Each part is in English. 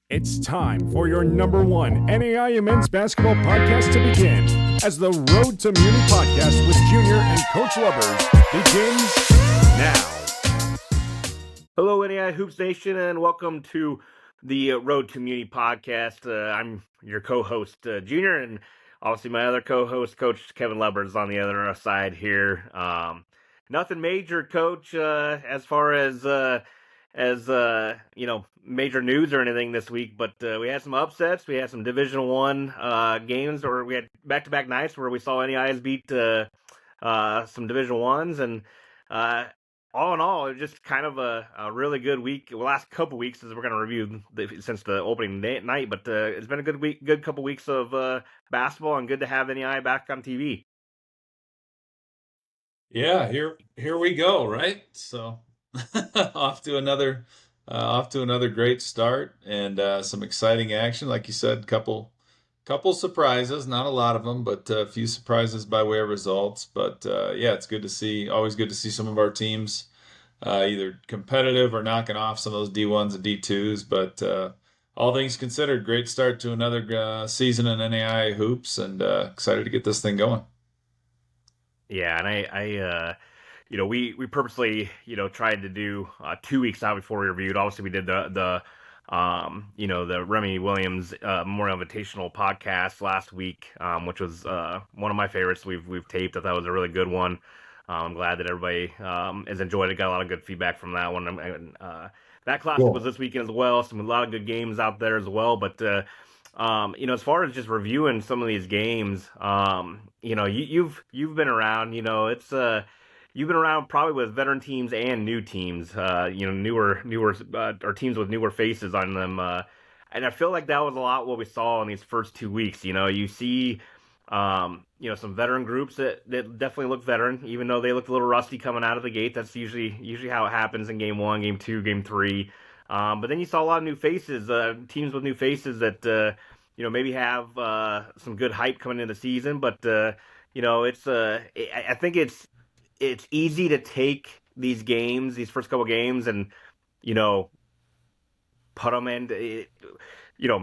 It's time for your number one NAIA men's basketball podcast to begin, as the Road to Muni podcast with Junior and Coach Lubbers begins now. Hello, NAIA Hoops Nation, and welcome to the Road to Muni podcast. I'm your co-host, Junior, and obviously my other co-host, Coach Kevin Lubbers, on the other side here. Nothing major, Coach, as far as major news or anything this week, but we had some upsets. We had some Division I games, or we had back-to-back nights where we saw NAIA's beat some Division I's, and all in all, it was just kind of a really good week. The last couple weeks, as we're going to review since the opening night, but it's been a good couple weeks of basketball, and good to have NAIA back on TV. Yeah, here we go, right? So off to another great start, and some exciting action. Like you said, couple surprises, not a lot of them, but a few surprises by way of results. But yeah, it's good to see. Always good to see some of our teams either competitive or knocking off some of those D1s and D2s. But all things considered, great start to another season in NAIA hoops, and excited to get this thing going. Yeah, and I we purposely, tried to do 2 weeks out before we reviewed. Obviously, we did the Remy Williams Memorial Invitational podcast last week, which was one of my favorites we've taped. I thought it was a really good one. I'm glad that everybody has enjoyed it. Got a lot of good feedback from that one. And that classic was this weekend as well. A lot of good games out there as well. But as far as just reviewing some of these games, you've been around. You've been around probably with veteran teams and new teams. Newer or teams with newer faces on them. And I feel like that was a lot what we saw in these first 2 weeks. You see, some veteran groups that definitely look veteran, even though they looked a little rusty coming out of the gate. That's usually how it happens in game 1, game 2, game 3. But then you saw a lot of new faces, teams with new faces that maybe have some good hype coming into the season. But I think it's easy to take these games, these first couple games, and put them in,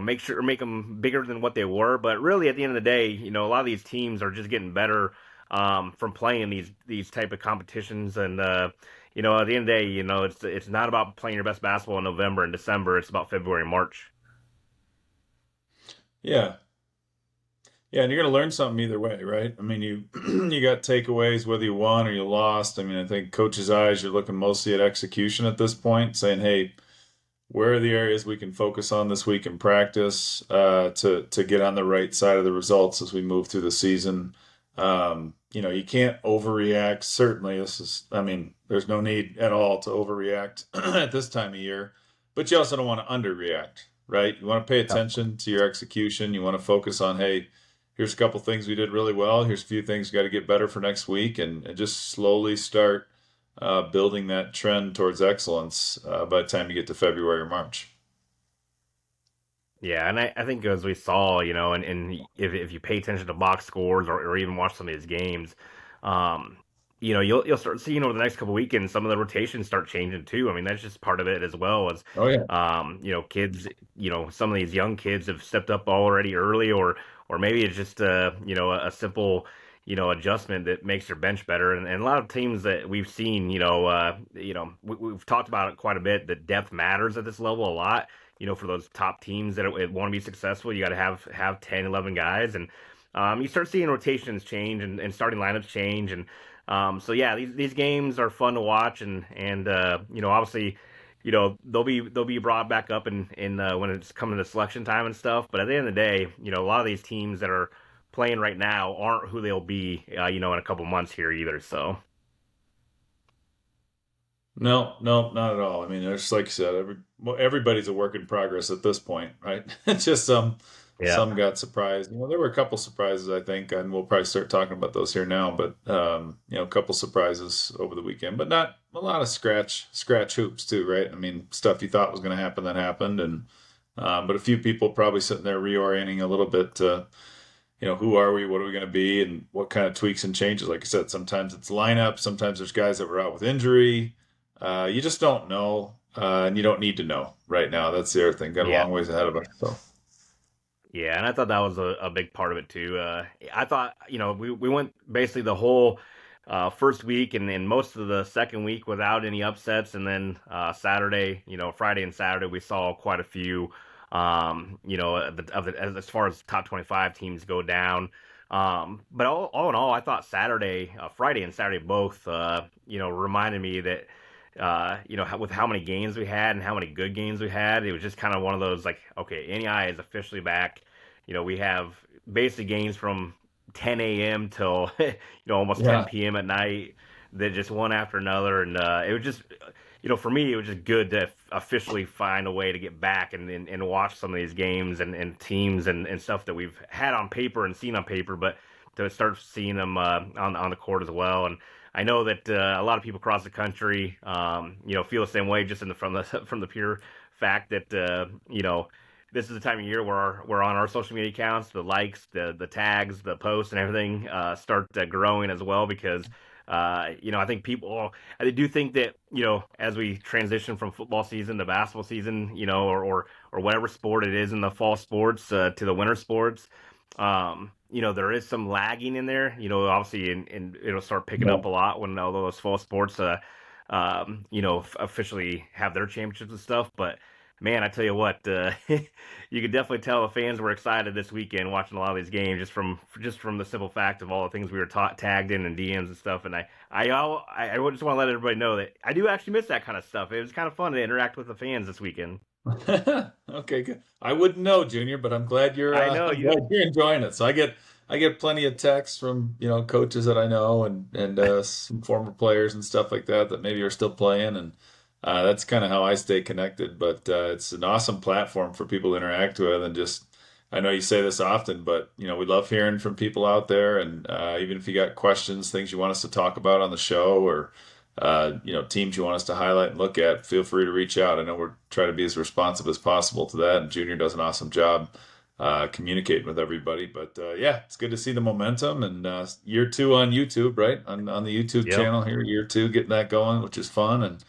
make them bigger than what they were. But really, at the end of the day, a lot of these teams are just getting better from playing these type of competitions. And at the end of the day, it's not about playing your best basketball in November and December. It's about February and March. Yeah. Yeah, and you're going to learn something either way, right? I mean, you you got takeaways whether you won or you lost. I mean, I think coach's eyes, you're looking mostly at execution at this point, saying, hey, where are the areas we can focus on this week in practice to get on the right side of the results as we move through the season? You can't overreact. Certainly, there's no need at all to overreact at this time of year, but you also don't want to underreact, right? You want to pay attention to your execution. You want to focus on, hey, here's a couple things we did really well. Here's a few things we got to get better for next week, and just slowly start building that trend towards excellence by the time you get to February or March. Yeah, and I think as we saw, and if you pay attention to box scores or even watch some of these games, you'll start seeing over the next couple of weekends some of the rotations start changing too. I mean, that's just part of it as well as, kids, some of these young kids have stepped up already early, or maybe it's just a simple adjustment that makes your bench better. And a lot of teams that we've seen, we've talked about it quite a bit, that depth matters at this level a lot. For those top teams that want to be successful, you got to have 10, 11 guys. And you start seeing rotations change and starting lineups change. And so, yeah, these games are fun to watch. And obviously, they'll be brought back up in when it's coming to selection time and stuff. But at the end of the day, a lot of these teams that are playing right now aren't who they'll be, in a couple months here either. So. No, not at all. I mean, there's, like you said, everybody's a work in progress at this point, right? It's just some got surprised. There were a couple surprises, I think, and we'll probably start talking about those here now. But a couple surprises over the weekend, but not a lot of scratch hoops too, right? I mean, stuff you thought was going to happen that happened, and but a few people probably sitting there reorienting a little bit to, who are we? What are we going to be? And what kind of tweaks and changes? Like I said, sometimes it's lineup. Sometimes there's guys that were out with injury. You just don't know. and you don't need to know right now. That's the other thing. Got a Yeah. long ways ahead of us. So Yeah, and I thought that was a big part of it too. I thought, we went basically the whole first week and most of the second week without any upsets, and then Saturday, Friday and Saturday, we saw quite a few, as far as top 25 teams go down. But all in all, I thought Friday and Saturday both, reminded me that. With how many games we had and how many good games we had, it was just kind of one of those like, okay, NEI is officially back. We have basically games from 10 a.m. till almost yeah, 10 p.m. at night that just one after another, and it was just for me it was just good to officially find a way to get back and watch some of these games and teams and stuff that we've had on paper and seen on paper, but to start seeing them on the court as well. And I know that a lot of people across the country, feel the same way, just from the pure fact that this is the time of year where we're on our social media accounts, the likes, the tags, the posts, and everything start growing as well because. I think I do think that, as we transition from football season to basketball season, or whatever sport it is in the fall sports to the winter sports, there is some lagging in there, obviously, and it'll start picking yeah. up a lot when all those fall sports, officially have their championships and stuff. But man, I tell you what, you could definitely tell the fans were excited this weekend watching a lot of these games just from the simple fact of all the things we were tagged in and DMs and stuff. And I just want to let everybody know that I do actually miss that kind of stuff. It was kind of fun to interact with the fans this weekend. Okay, good. I wouldn't know, Junior, but I'm glad you're I know I'm you. glad you're enjoying it. So I get plenty of texts from coaches that I know and some former players and stuff like that that maybe are still playing, and that's kind of how I stay connected. But it's an awesome platform for people to interact with, and just I know you say this often, but we love hearing from people out there, and even if you got questions, things you want us to talk about on the show, or teams you want us to highlight and look at, feel free to reach out. I know we're trying to be as responsive as possible to that, and Junior does an awesome job communicating with everybody. But yeah, it's good to see the momentum, and year two on YouTube, right? On the YouTube Yep. channel here, year two getting that going, which is fun, and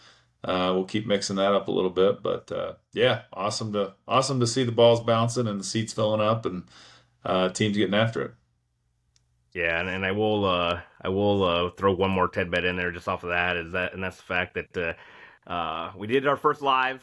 we'll keep mixing that up a little bit. But yeah, awesome to see the balls bouncing and the seats filling up, and teams getting after it. Yeah, and I will throw one more tidbit in there just off of that, and that's the fact that we did our first live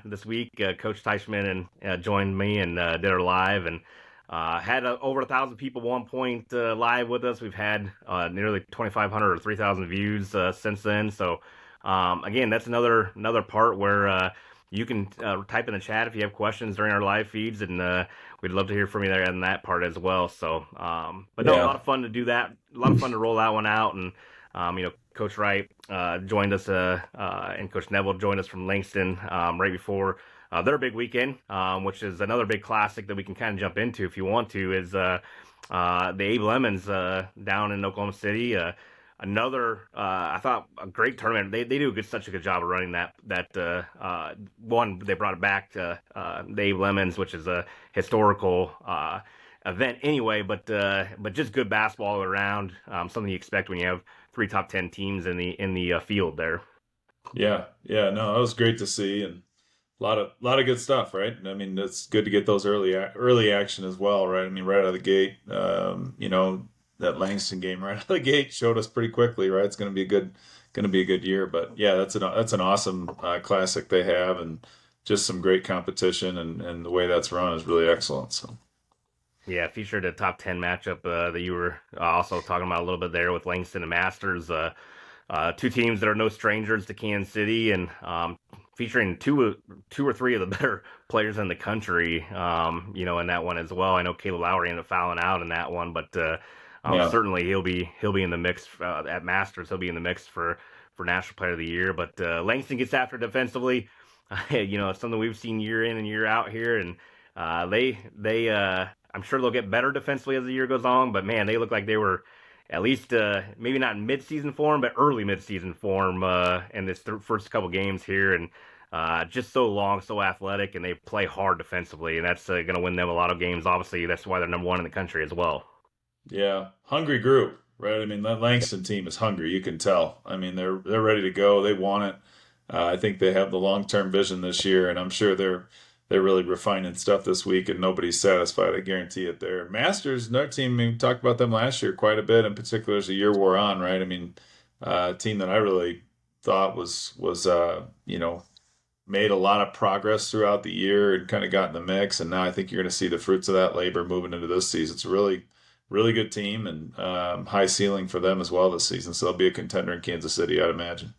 this week. Coach Teichman and joined me and did our live, and had over 1,000 people 1 point live with us. We've had nearly 2,500 or 3,000 views since then. So again, that's another part where you can type in the chat if you have questions during our live feeds, and we'd love to hear from you there in that part as well. So, but no, a Yeah, lot of fun to do that. A lot of fun to roll that one out, and Coach Wright joined us, and Coach Neville joined us from Langston right before their big weekend, which is another big classic that we can kind of jump into if you want to. Is the Abe Lemons down in Oklahoma City? Another, I thought, a great tournament. They do such a good job of running that one. They brought it back to the Abe Lemons, which is a historical event anyway, but just good basketball all around. Something you expect when you have three top 10 teams in the field there. yeah. No, that was great to see, and a lot of good stuff, right? I mean, it's good to get those early action as well, right? I mean, right out of the gate, that Langston game right out of the gate showed us pretty quickly, right? It's going to be a good year. But yeah, that's an awesome classic they have, and just some great competition, and the way that's run is really excellent. So Yeah, featured a top 10 matchup that you were also talking about a little bit there with Langston and Masters. Two teams that are no strangers to Kansas City, and featuring two or three of the better players in the country, in that one as well. I know Caleb Lowry ended up fouling out in that one, but yeah, certainly he'll be in the mix at Masters. He'll be in the mix for National Player of the Year. But Langston gets after defensively. It's something we've seen year in and year out here, and they I'm sure they'll get better defensively as the year goes on. But man, they look like they were at least maybe not in mid-season form, but early mid-season form in this first couple games here, and just so long, so athletic, and they play hard defensively, and that's going to win them a lot of games. Obviously, that's why they're number one in the country as well. yeah, hungry group, right? I mean, that Langston team is hungry. You can tell. I mean, they're ready to go. They want it. I think they have the long-term vision this year, and I'm sure they're really refining stuff this week, and nobody's satisfied. I guarantee it. There, Masters, another team. We talked about them last year quite a bit, in particular as the year wore on. Right? I mean, a team that I really thought was made a lot of progress throughout the year and kind of got in the mix. And now I think you're going to see the fruits of that labor moving into this season. It's a really, really good team and high ceiling for them as well this season. So they'll be a contender in Kansas City, I'd imagine.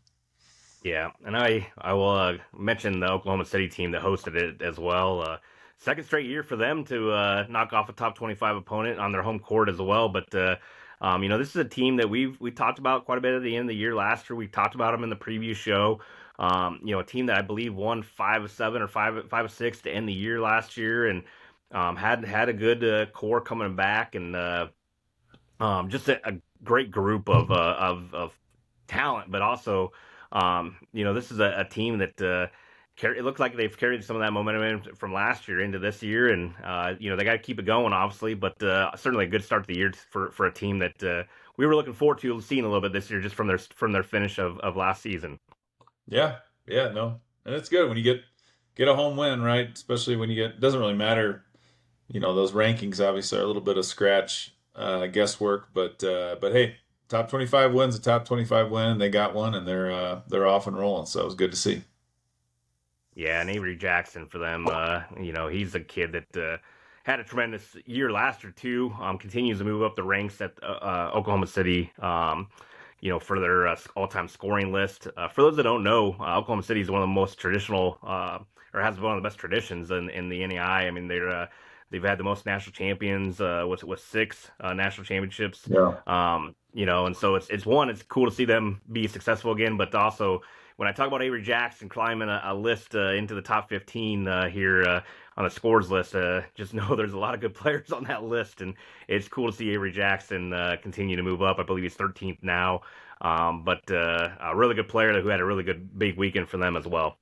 Yeah, and I will mention the Oklahoma City team that hosted it as well. Second straight year for them to knock off a top 25 opponent on their home court as well. But this is a team that we talked about quite a bit at the end of the year last year. We talked about them in the preview show. A team that I believe won 5 of 7 or 5 of 6 to end the year last year, and had a good core coming back, and just a great group of talent, but also, this is a team that it looks like they've carried some of that momentum from last year into this year, and they got to keep it going, obviously, but certainly a good start to the year for a team that we were looking forward to seeing a little bit this year, just from their finish of last season. Yeah, yeah, no, and it's good when you get a home win, right? Especially when you get. It doesn't really matter. Those rankings obviously are a little bit of scratch guesswork, but hey, top 25 wins, a top 25 win. They got one, and they're off and rolling. So it was good to see. Yeah, and Avery Jackson for them, he's a kid that had a tremendous year last year too. Continues to move up the ranks at Oklahoma City. For their all-time scoring list. For those that don't know, Oklahoma City is one of the most traditional, or has one of the best traditions in the NAIA. I mean, they've had the most national champions with 6 national championships. Yeah. And so it's cool to see them be successful again, but also when I talk about Avery Jackson climbing a list into the top 15 here on the scores list, just know there's a lot of good players on that list, and it's cool to see Avery Jackson continue to move up. I believe he's 13th now, but a really good player who had a really good big weekend for them as well.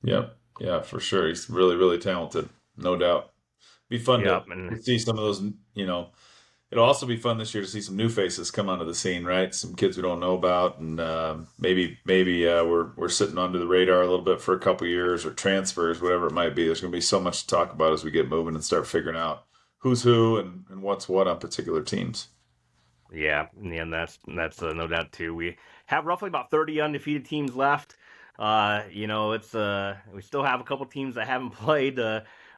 Yep. Yeah, for sure. He's really, really talented, no doubt. Be fun to see some of those, It'll also be fun this year to see some new faces come onto the scene, right? Some kids we don't know about, and maybe we're sitting under the radar a little bit for a couple years, or transfers, whatever it might be. There's going to be so much to talk about as we get moving and start figuring out who's who and what's what on particular teams. Yeah, and that's no doubt too. We have roughly about 30 undefeated teams left. It's we still have a couple teams that haven't played.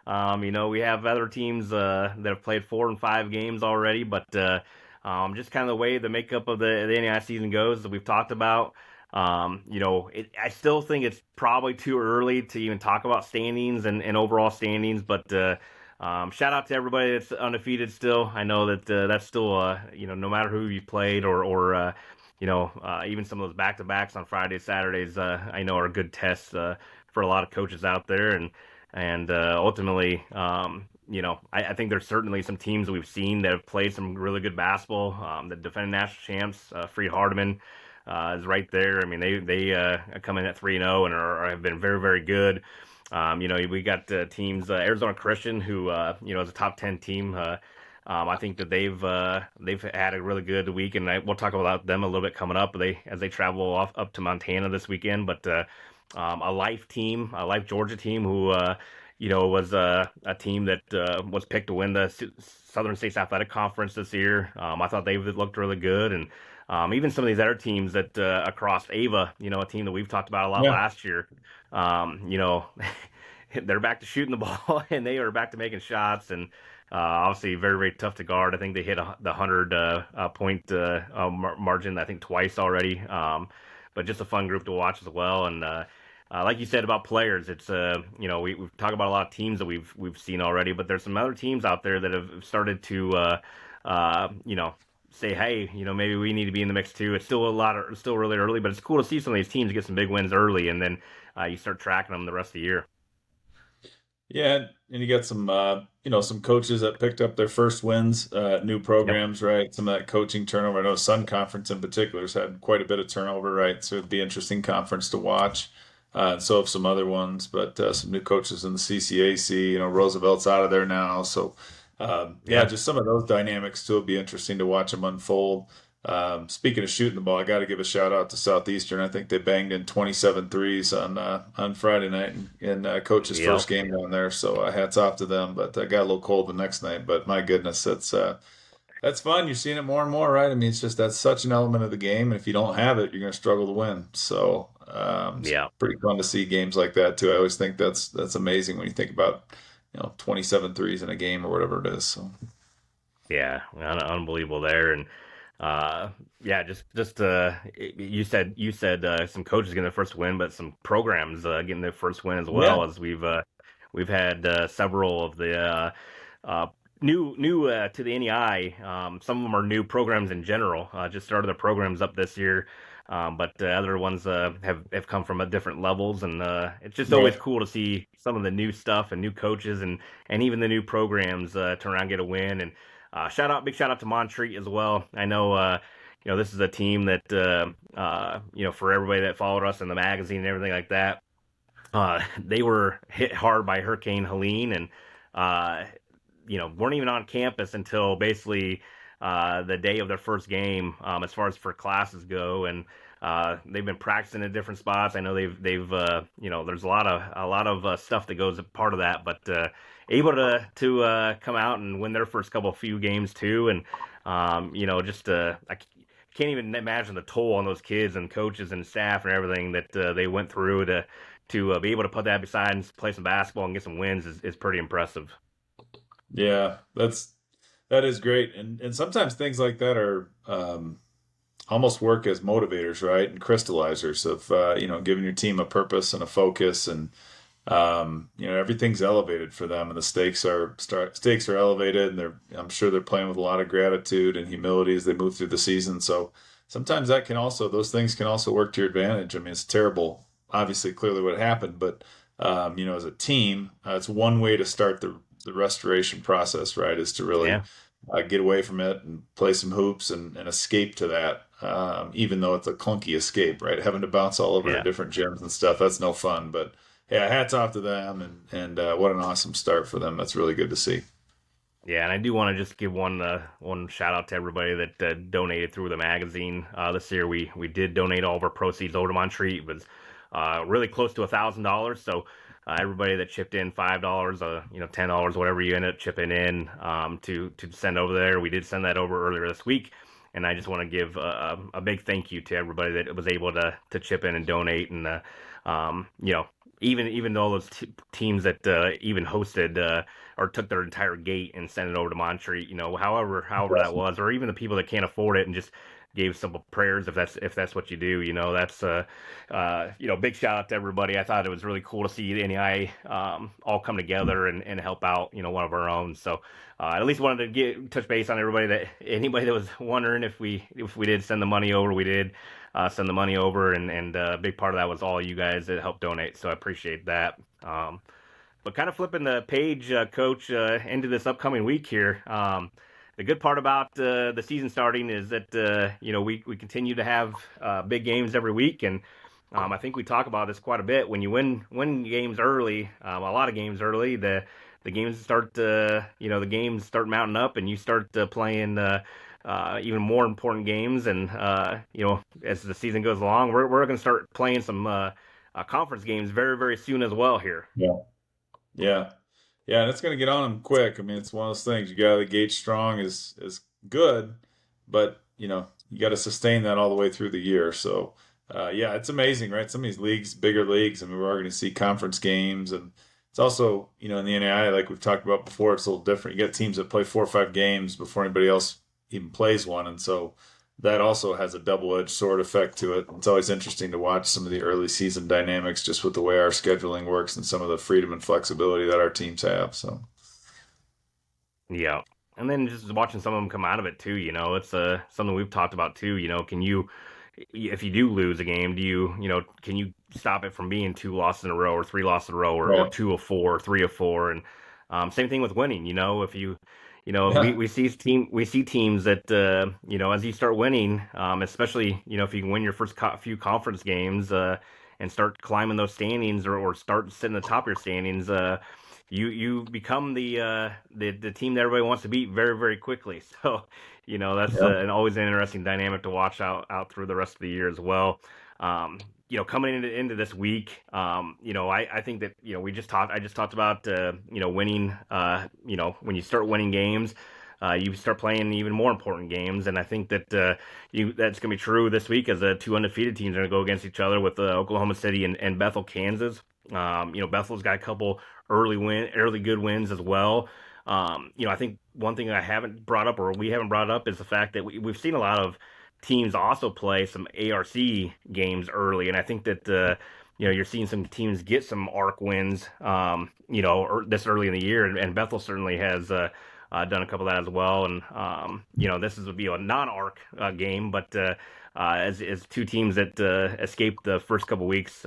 We have other teams that have played 4 and 5 games already, but just kind of the way the makeup of the NAIA season goes that we've talked about. I still think it's probably too early to even talk about standings and overall standings, but shout out to everybody that's undefeated still. I know that that's still, no matter who you played or even some of those back-to-backs on Fridays, Saturdays, I know are good tests for a lot of coaches out there. And ultimately, I think there's certainly some teams that we've seen that have played some really good basketball. The defending national champs, Freed Hardeman, is right there. I mean, they come in at 3-0 and have been very, very good. We got teams, Arizona Christian, who is a top 10 team. I think that they've had a really good week, and we'll talk about them a little bit coming up. As they travel up to Montana this weekend, but a Life Georgia team who was a team that was picked to win the Southern States Athletic Conference this year. I thought they looked really good, and even some of these other teams that across Ava, a team that we've talked about a lot last year. They're back to shooting the ball, and they are back to making shots, and obviously very, very tough to guard. I think they hit the 100-point margin, I think, twice already. But just a fun group to watch as well. And like you said about players, it's we've talked about a lot of teams that we've seen already, but there's some other teams out there that have started to say, hey, maybe we need to be in the mix too. It's still really early, but it's cool to see some of these teams get some big wins early, and then you start tracking them the rest of the year. Yeah, and you got some some coaches that picked up their first wins, new programs, right? Some of that coaching turnover. I know Sun Conference in particular has had quite a bit of turnover, right? So it'd be an interesting conference to watch. And so have some other ones, but some new coaches in the CCAC. Roosevelt's out of there now, so just some of those dynamics too will be interesting to watch them unfold. Speaking of shooting the ball, I got to give a shout out to Southeastern. I think they banged in 27 threes on Friday night in Coach's first Yep. game down there. So hats off to them. But I got a little cold the next night. But my goodness, that's fun. You're seeing it more and more, right? I mean, that's such an element of the game, and if you don't have it, you're going to struggle to win. So it's Yeah. pretty fun to see games like that too. I always think that's amazing when you think about 27 threes in a game or whatever it is. So Yeah, unbelievable there, and yeah, just you said some coaches getting their first win, but some programs getting their first win as yeah, well, as we've had several of the uh, new to the NEI. Some of them are new programs in general. Just started their programs up this year. But other ones have come from different levels, and it's just always right. cool to see some of the new stuff and new coaches and even the new programs turn around and get a win. And big shout out to Montreat as well. I know, this is a team that, for everybody that followed us in the magazine and everything like that, they were hit hard by Hurricane Helene, and uh, weren't even on campus until basically the day of their first game, as far as for classes go, and they've been practicing at different spots. I know they've there's a lot of stuff that goes a part of that, but able to come out and win their first few games too, and just can't even imagine the toll on those kids and coaches and staff and everything that they went through to be able to put that beside and play some basketball and get some wins is pretty impressive. Yeah, that is great. And sometimes things like that are almost work as motivators, right? And crystallizers of giving your team a purpose and a focus, and everything's elevated for them, and the stakes are elevated, and I'm sure they're playing with a lot of gratitude and humility as they move through the season. So sometimes those things can also work to your advantage. I mean, it's terrible, obviously, clearly what happened, but as a team, it's one way to start the restoration process, right? Is to really Yeah, get away from it and play some hoops and escape to that. Even though it's a clunky escape, right? Having to bounce all over to yeah. different gyms and stuff, that's no fun. But yeah, hats off to them, and what an awesome start for them. That's really good to see. Yeah, and I do want to just give one shout out to everybody that donated through the magazine this year. We did donate all of our proceeds over to Montreat. It was really close to $1,000. So everybody that chipped in $5, $10, whatever you ended up chipping in to send over there, we did send that over earlier this week. And I just want to give a big thank you to everybody that was able to chip in and donate. And um, you know, even though those teams that even hosted or took their entire gate and sent it over to Montreat, however that was, or even the people that can't afford it and just gave simple prayers, if that's what you do, that's big shout out to everybody. I thought it was really cool to see the NEI all come together and help out, one of our own. So at least wanted to touch base on anybody that was wondering if we did send the money over. We did send the money over, and a big part of that was all you guys that helped donate. So I appreciate that. But kind of flipping the page, Coach, into this upcoming week here. The good part about the season starting is that we continue to have big games every week, and I think we talk about this quite a bit. When you win games early, a lot of games early, the games start mounting up, and you start playing even more important games. And as the season goes along, we're going to start playing some conference games very very soon as well here. Yeah. Yeah. Yeah, and it's going to get on them quick. I mean, it's one of those things. You got the gate strong is good, but you got to sustain that all the way through the year. So, yeah, it's amazing, right? Some of these leagues, bigger leagues, I mean, we're going to see conference games, and it's also, in the NAIA, like we've talked about before, it's a little different. You got teams that play 4 or 5 games before anybody else even plays one, and so that also has a double-edged sword effect to it. It's always interesting to watch some of the early season dynamics just with the way our scheduling works and some of the freedom and flexibility that our teams have. So, Yeah. And then just watching some of them come out of it too, it's something we've talked about too. Can you, if you do lose a game, can you stop it from being 2 losses in a row or 3 losses in a row, or right. 2 of 4, 3 of 4, and same thing with winning. If we Yeah. we see teams that as you start winning, especially if you can win your first few conference games and start climbing those standings, or start sitting at the top of your standings. you become the team that everybody wants to beat very, very quickly. So, that's Yeah. always an interesting dynamic to watch out through the rest of the year as well. Coming into this week, I think that, I just talked about, winning, when you start winning games, you start playing even more important games. And I think that, that's going to be true this week as the two undefeated teams are going to go against each other with Oklahoma City and Bethel, Kansas. Bethel's got a couple early good wins as well. I think one thing I haven't brought up, or we haven't brought up, is the fact that we've seen a lot of teams also play some ARC games early, and I think that you're seeing some teams get some ARC wins, this early in the year, and Bethel certainly has done a couple of that as well. And this is would be a non-ARC game, but as two teams that escaped the first couple weeks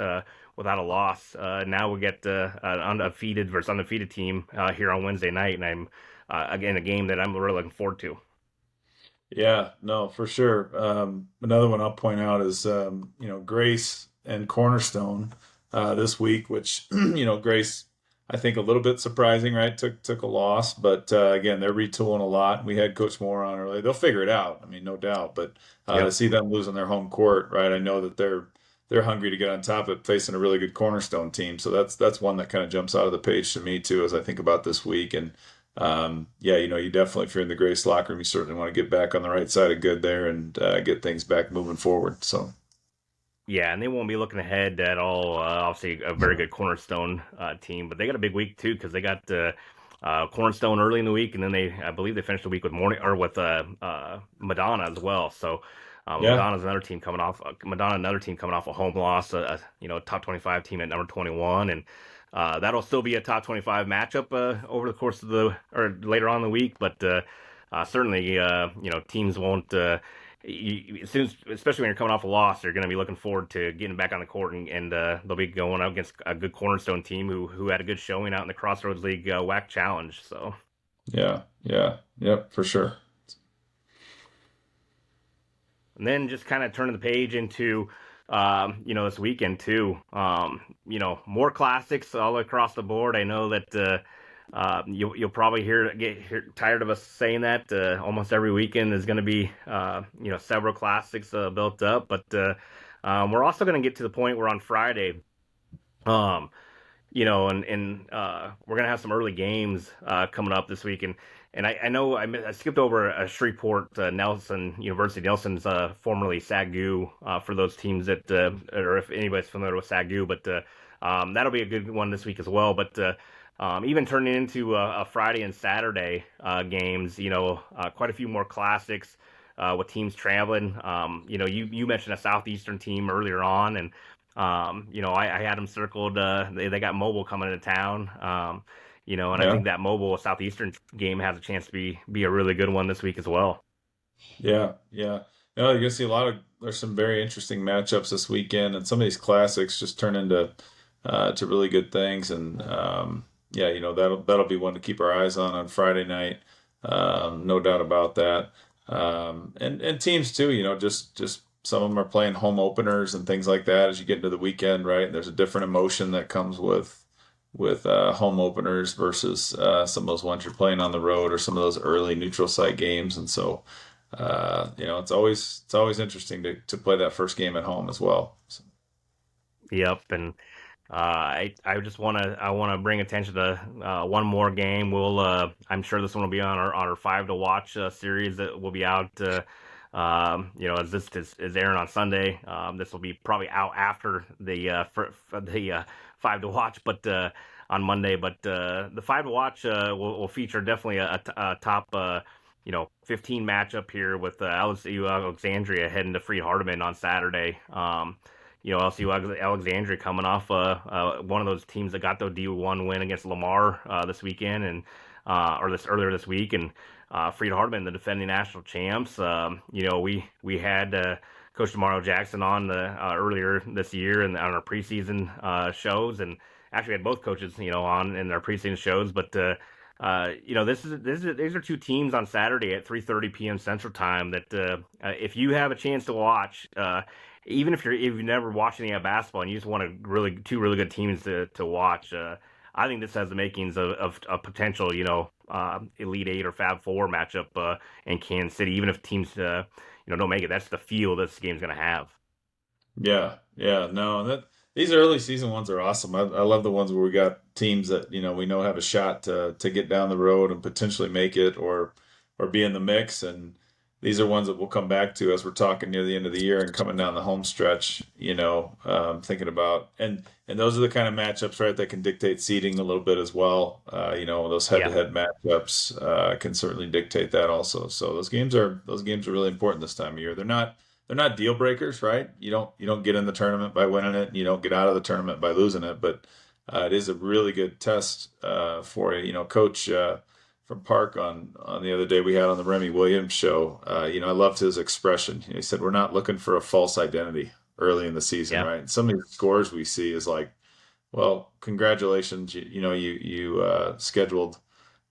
without a loss, now we get an undefeated versus undefeated team here on Wednesday night, and I'm again a game that I'm really looking forward to. Yeah, no, for sure. Another one I'll point out is, Grace and Cornerstone this week, which, Grace, I think a little bit surprising, right? Took a loss, but again, they're retooling a lot. We had Coach Moore on earlier. They'll figure it out. I mean, no doubt. But to Yep. see them lose on their home court, right? I know that they're hungry to get on top of it, facing a really good Cornerstone team. So that's one that kind of jumps out of the page to me too, as I think about this week. And yeah, you definitely, if you're in the Grace locker room, you certainly want to get back on the right side of good there and get things back moving forward. So, Yeah, and they won't be looking ahead at all. Obviously, a very good Cornerstone team, but they got a big week too because they got Cornerstone early in the week, and then I believe they finished the week with Madonna as well. So yeah, Madonna, another team coming off a home loss, top 25 team at number 21, and that'll still be a top 25 matchup over the course of or later on in the week, but certainly, teams won't. Especially when you're coming off a loss, you're going to be looking forward to getting back on the court, and they'll be going up against a good Cornerstone team who had a good showing out in the Crossroads League WAC Challenge. So, yeah, yep, for sure. and then just kind of turning the page into, this weekend too. More classics all across the board. I know that you'll probably get tired of us saying that. Almost every weekend is going to be several classics built up, but we're also going to get to the point where on Friday, um, and we're gonna have some early games coming up this week, and I know I skipped over Shreveport University. Nelson's formerly SAGU for those teams that or if anybody's familiar with SAGU, but that'll be a good one this week as well. But even turning into a Friday and Saturday games, quite a few more classics with teams traveling. You mentioned a Southeastern team earlier on, and I had them circled. They got Mobile coming into town. And I Yeah, think that Mobile Southeastern game has a chance to be a really good one this week as well. yeah. No, you're gonna see there's some very interesting matchups this weekend, and some of these classics just turn into to really good things. And yeah, that'll be one to keep our eyes on Friday night. No doubt about that. And teams too, just some of them are playing home openers and things like that as you get into the weekend, right? And there's a different emotion that comes with home openers versus some of those ones you're playing on the road or some of those early neutral site games. And so, it's always interesting to play that first game at home as well. So, Yep, and I just want to bring attention to one more game. I'm sure this one will be on our five to watch series that will be out. As this is airing on Sunday, this will be probably out after the five to watch, but on Monday. But the five to watch will feature definitely a top 15 matchup here with LSU Alexandria heading to Freed Hardeman on Saturday. LSU Alexandria coming off one of those teams that got the D1 win against Lamar this weekend and or this earlier this week, and Freed Hardeman, the defending national champs. We had Coach Demaro Jackson on earlier this year and on our preseason shows, and actually had both coaches on in their preseason shows. But these are two teams on Saturday at 3:30 p.m. Central Time that if you have a chance to watch. Even if you've never watched any basketball and you just want two really good teams to watch, I think this has the makings of a potential, Elite Eight or Fab Four matchup in Kansas City. Even if teams, don't make it, that's the feel this game's going to have. Yeah, yeah, no, these early season ones are awesome. I love the ones where we got teams that we know have a shot to get down the road and potentially make it or be in the mix. And these are ones that we'll come back to as we're talking near the end of the year and coming down the home stretch. Thinking about and those are the kind of matchups, right, that can dictate seeding a little bit as well. Those Yeah. head-to-head matchups can certainly dictate that also. So those games are really important this time of year. They're not deal breakers, right? You don't get in the tournament by winning it, and you don't get out of the tournament by losing it. But it is a really good test for you. Coach from Park on the other day we had on the Remy Williams show. I loved his expression. He said, "We're not looking for a false identity early in the season, Yeah. right?" Some of the scores we see is like, well, congratulations, you scheduled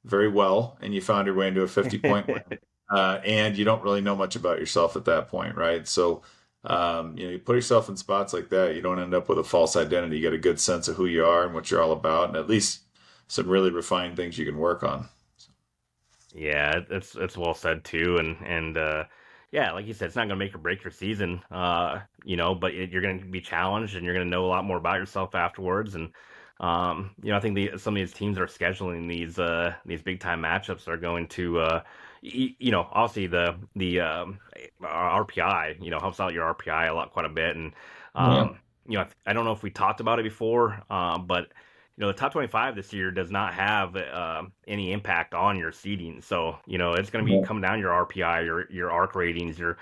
very well, and you found your way into a 50-point win. And you don't really know much about yourself at that point, right? So, you put yourself in spots like that, you don't end up with a false identity. You get a good sense of who you are and what you're all about, and at least some really refined things you can work on. Yeah, it's well said too, and yeah, like you said, it's not going to make or break your season, but you're going to be challenged, and you're going to know a lot more about yourself afterwards. And I think some of these teams that are scheduling these big time matchups are going to, obviously the RPI, helps out your RPI quite a bit, and Yeah, I don't know if we talked about it before, but the top 25 this year does not have any impact on your seeding. So, it's going to be yeah, coming down your RPI, your ARC ratings, your,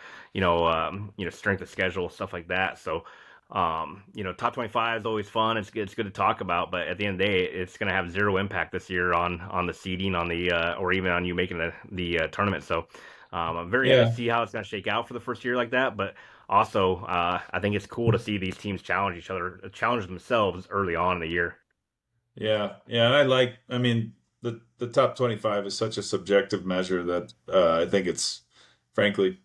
strength of schedule, stuff like that. So, top 25 is always fun. It's good to talk about, but at the end of the day, it's going to have zero impact this year on the seeding, or even on you making the tournament. So, I'm very interested yeah. to see how it's going to shake out for the first year like that. But also, I think it's cool to see these teams challenge each other, challenge themselves early on in the year. Yeah, yeah, and I mean, the top 25 is such a subjective measure that I think it's, frankly,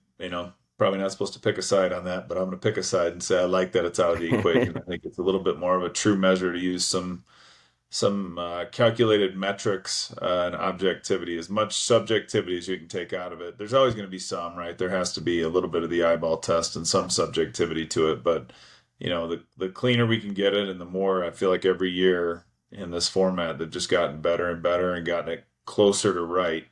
probably not supposed to pick a side on that, but I'm going to pick a side and say I like that it's out of the equation. I think it's a little bit more of a true measure to use some calculated metrics and objectivity, as much subjectivity as you can take out of it. There's always going to be some, right? There has to be a little bit of the eyeball test and some subjectivity to it, but the cleaner we can get it, and the more I feel like every year in this format, they've just gotten better and better and gotten it closer to right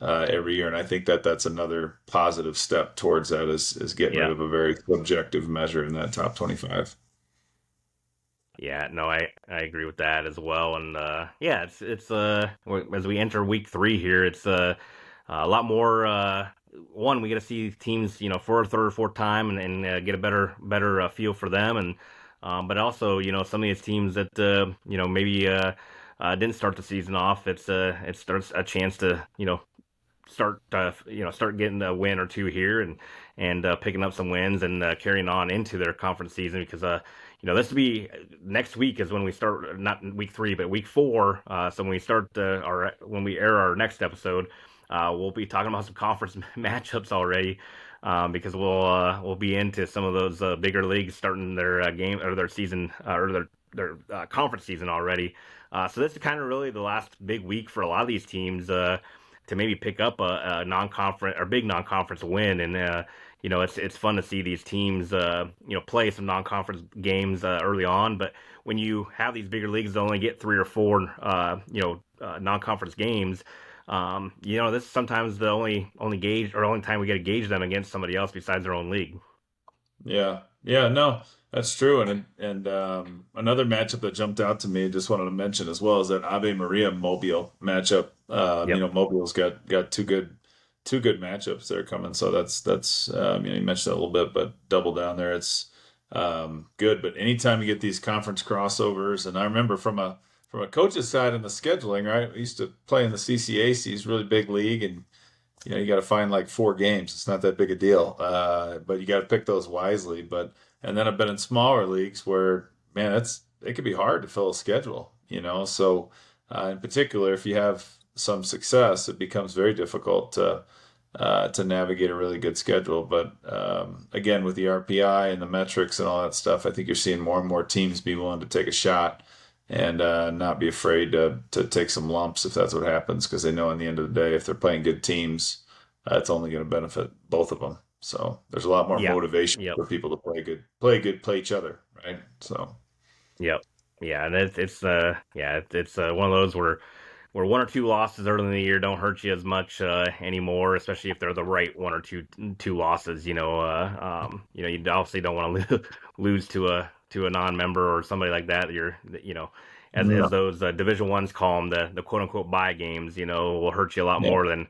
every year. And I think that's another positive step towards that is getting rid Yeah. of a very subjective measure in that top 25. Yeah, no, I agree with that as well, and yeah, it's as we enter week three here, it's a lot more. One, we get to see teams, for a third or fourth time, and get a better feel for them, and but also, some of these teams that maybe didn't start the season off, it starts a chance to start getting a win or two here, and picking up some wins, and carrying on into their conference season, because this will be next week is when we start, not week three but week four. So when we start when we air our next episode, we'll be talking about some conference matchups already, because we'll be into some of those bigger leagues starting their game or their season, or their conference season already. So this is kind of really the last big week for a lot of these teams, to maybe pick up a non-conference or big non-conference win. And it's fun to see these teams play some non-conference games early on. But when you have these bigger leagues that only get three or four non-conference games, this is sometimes the only gauge, or only time we get to gauge them against somebody else besides their own league. Yeah, yeah, no, that's true. And another matchup that jumped out to me, just wanted to mention as well, is that Ave Maria Mobile matchup. Yep. Mobile's got two good matchups there coming. So that's you mentioned that a little bit, but double down there. It's good. But anytime you get these conference crossovers, and I remember from a coach's side in the scheduling, right? We used to play in the CCAC's really big league, and you got to find like 4 games. It's not that big a deal, but you got to pick those wisely. And then I've been in smaller leagues where, man, it could be hard to fill a schedule. So in particular, if you have some success, it becomes very difficult to navigate a really good schedule. But again, with the RPI and the metrics and all that stuff, I think you're seeing more and more teams be willing to take a shot and not be afraid to take some lumps if that's what happens, because they know in the end of the day, if they're playing good teams, it's only going to benefit both of them. So there's a lot more Yeah. motivation Yep. for people to play each other, right? So Yep. Yeah, and it's one of those where one or two losses early in the year don't hurt you as much anymore, especially if they're the right one or two losses. You obviously don't want to lose to a non-member or somebody like that. As yeah, those Division Ones call them, the quote unquote bye games. Will hurt you a lot yeah, more than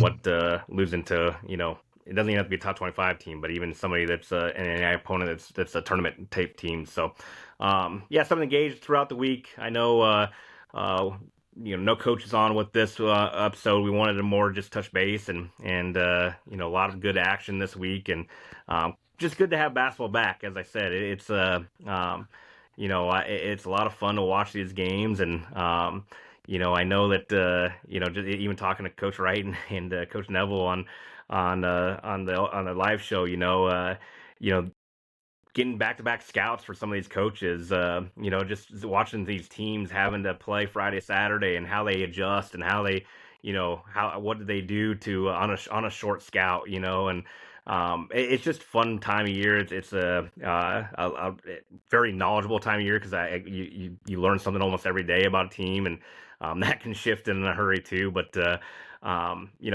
what losing to. It doesn't even have to be a top 25 team, but even somebody that's an NAIA opponent that's a tournament tape team. So, yeah, something engaged throughout the week. I know. Uh, no coaches on with this episode. We wanted to more just touch base and a lot of good action this week, and just good to have basketball back. As I said, it's a lot of fun to watch these games, and I know that just even talking to Coach Wright and Coach Neville on the live show, you know getting back-to-back scouts for some of these coaches, just watching these teams having to play Friday, Saturday, and how they adjust and how they, how what do they do to on a short scout, and it's just fun time of year. It's a very knowledgeable time of year because you learn something almost every day about a team, and that can shift in a hurry too. But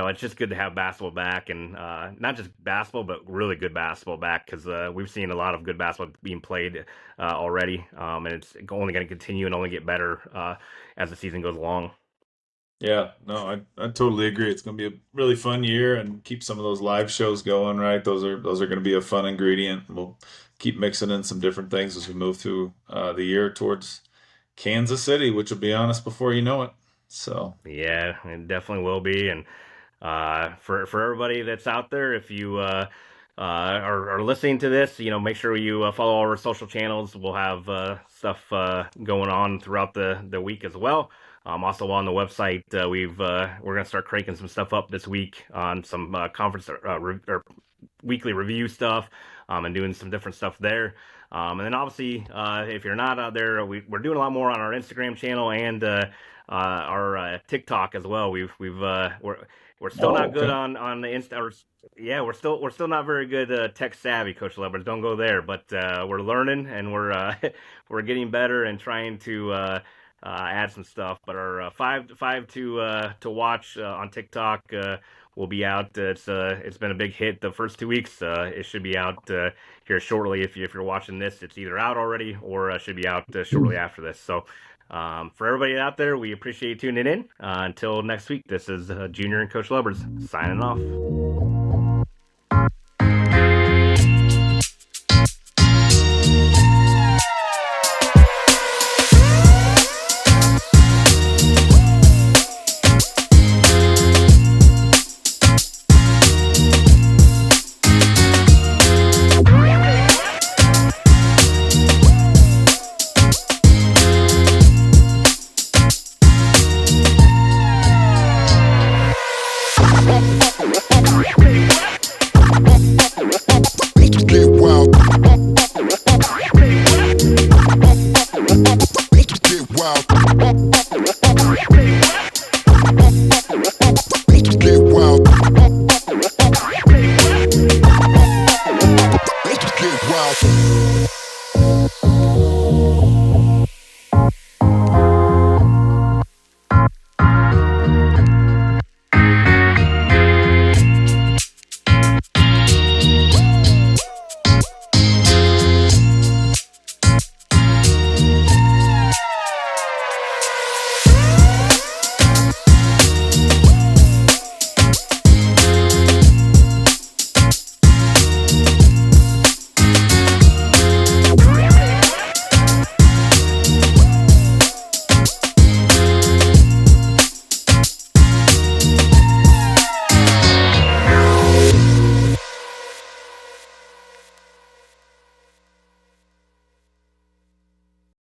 it's just good to have basketball back, and not just basketball, but really good basketball back because we've seen a lot of good basketball being played already, and it's only going to continue and only get better as the season goes along. yeah. No, I totally agree. It's going to be a really fun year, and keep some of those live shows going, right? Those are going to be a fun ingredient. We'll keep mixing in some different things as we move through the year towards Kansas City, which will be on us before you know it. So, Yeah, it definitely will be, and for everybody that's out there, if you are listening to this, make sure you follow all our social channels. We'll have stuff going on throughout the week as well. Also on the website, we're gonna start cranking some stuff up this week on some conference or weekly review stuff, and doing some different stuff there. And then obviously, if you're not out there, we're doing a lot more on our Instagram channel and our TikTok as well. We're still not good okay. on the Insta. Yeah, we're still not very good tech savvy, Coach Lubbers. Don't go there, but we're learning and we're getting better and trying to add some stuff. But our five to watch on TikTok will be out. It's been a big hit the first 2 weeks. It should be out here shortly. If you're watching this, it's either out already or should be out shortly after this. So. For everybody out there, we appreciate you tuning in. Until next week, this is Junior and Coach Lubbers signing off.